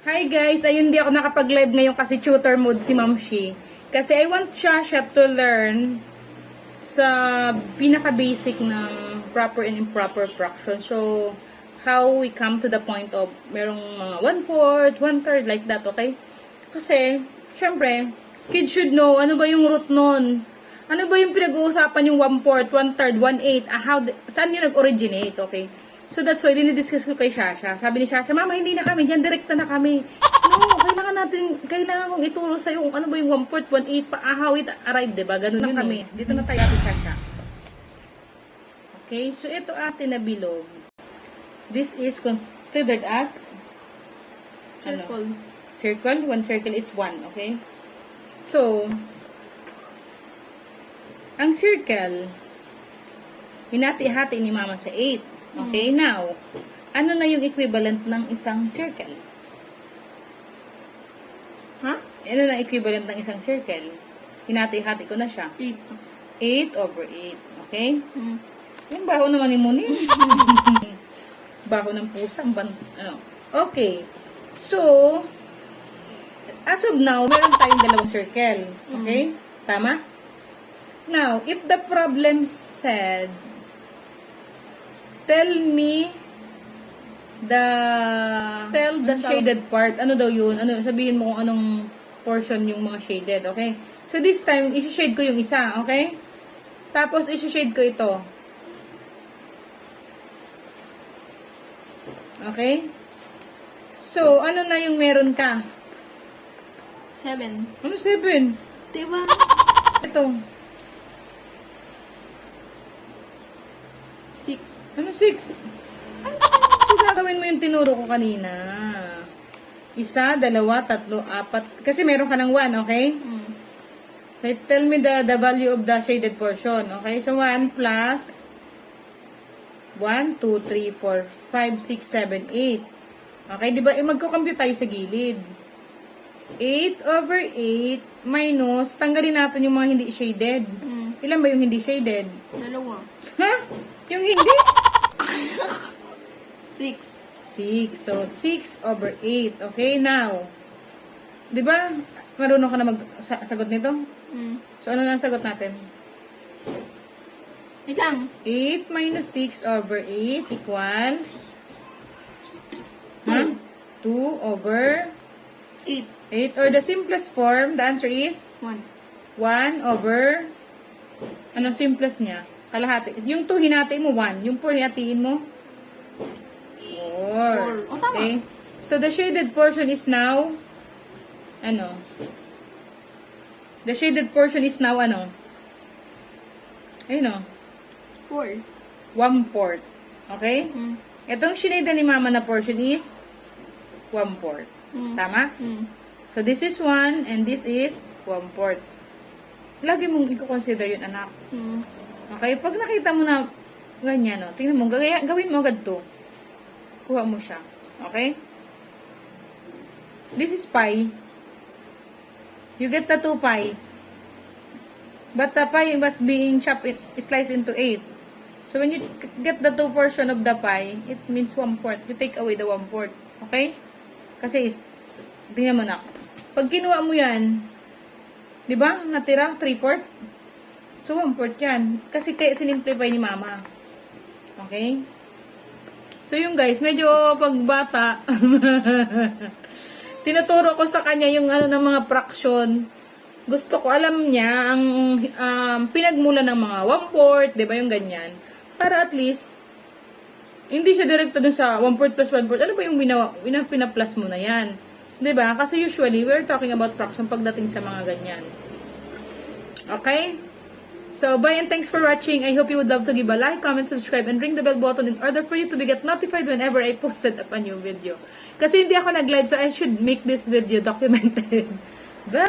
Hi guys! Ayun, di ako nakapag-live ngayon kasi tutor mode si Ma'am Shi. Kasi I want siya to learn sa pinaka-basic ng proper and improper fraction. So, how we come to the point of merong mga 1/4, 1/3, like that, okay? Kasi, syempre, kids should know ano ba yung root nun. Ano ba yung pinag-uusapan yung 1/4, 1/3, 1/8, saan yun nag-originate, okay? So that's why, dinidiscuss ko kay Shasha. Sabi ni Shasha, Mama, hindi na kami, diyan direkta na kami. No, kailangan kong ituro sa'yo kung ano ba yung 1/4, 1/8, how it arrived, diba? Ganun yun kami. Dito na tayo, Ate Shasha. Okay, so ito ate na bilog. This is considered as Circle. Circle. One circle is 1, okay? So, ang circle, hinati-hati ni Mama sa 8. Okay, now, ano na yung equivalent ng isang circle? Ha? Ano na equivalent ng isang circle? Hinati-hati ko na siya. 8. 8/8. Okay? Yung baho naman ni Muni. Baho ng pusang ano. Okay. So, as of now, meron tayong dalawang circle. Okay? Tama? Now, if the problem said, tell the shaded part. Ano daw yun? Ano, sabihin mo kung anong portion yung mga shaded, okay? So, this time, isi-shade ko yung isa, okay? Tapos, isi-shade ko ito. Okay? So, ano na yung meron ka? 7. Ano 7? Diba? Ito. 6. Ano 6? So, gagawin mo yung tinuro ko kanina. 1, 2, 3, 4. Kasi meron ka ng 1, okay? Okay, tell me the value of the shaded portion. Okay, so 1 plus 1, 2, 3, 4, 5, 6, 7, 8. Okay, di ba? Magko-compute tayo sa gilid. 8/8 minus, tanggalin natin yung mga hindi shaded. Ilan ba yung hindi shaded? 2. Ha? Yung hindi? 6. 6. So, 6/8. Okay, now. Di ba? Marunong ka na magsagot nito? So, ano na ang sagot natin? Wait lang. 8 minus 6/8 equals 2/8. 8. Or the simplest form, the answer is 1. 1/, ano simplest niya? Kalahati. Yung 2 hinati mo, 1. Yung 4 hihatiin mo, 4. Oh, tama. Okay? So, the shaded portion is now, ano? The shaded portion is now, ano? Ayun, o. 4. 1/4. Okay? Itong shinade ni Mama na portion is 1/4. Tama? So, this is 1 and this is 1/4. Lagi mong i-consider yun, anak. Okay? Pag nakita mo na ganyan, no? Tingnan mo, gawin mo agad to. Kuha mo siya. Okay? This is pi. You get the 2 pies. But the pie was being sliced into 8. So, when you get the 2 portion of the pie, it means 1/4. You take away the 1/4. Okay? Kasi, tingnan mo na. Pag kinuha mo yan, di ba? Natira, 3/4. So, 1/4 yan. Kasi kaya sinimplify ni Mama. Okay? So, yung guys, medyo pagbata, tinuturo ko sa kanya yung ano ng mga fraction. Gusto ko, alam niya, ang pinagmula ng mga 1/4, di ba yung ganyan? Para at least, hindi siya direkta dun sa 1/4 plus 1/4. Ano ba yung pina-plus mo na yan? Diba? Kasi usually, we're talking about fraction pagdating sa mga ganyan. Okay? So, bye and thanks for watching. I hope you would love to give a like, comment, subscribe, and ring the bell button in order for you to be get notified whenever I posted up a new video. Kasi hindi ako nag-live, so I should make this video documented. Bye!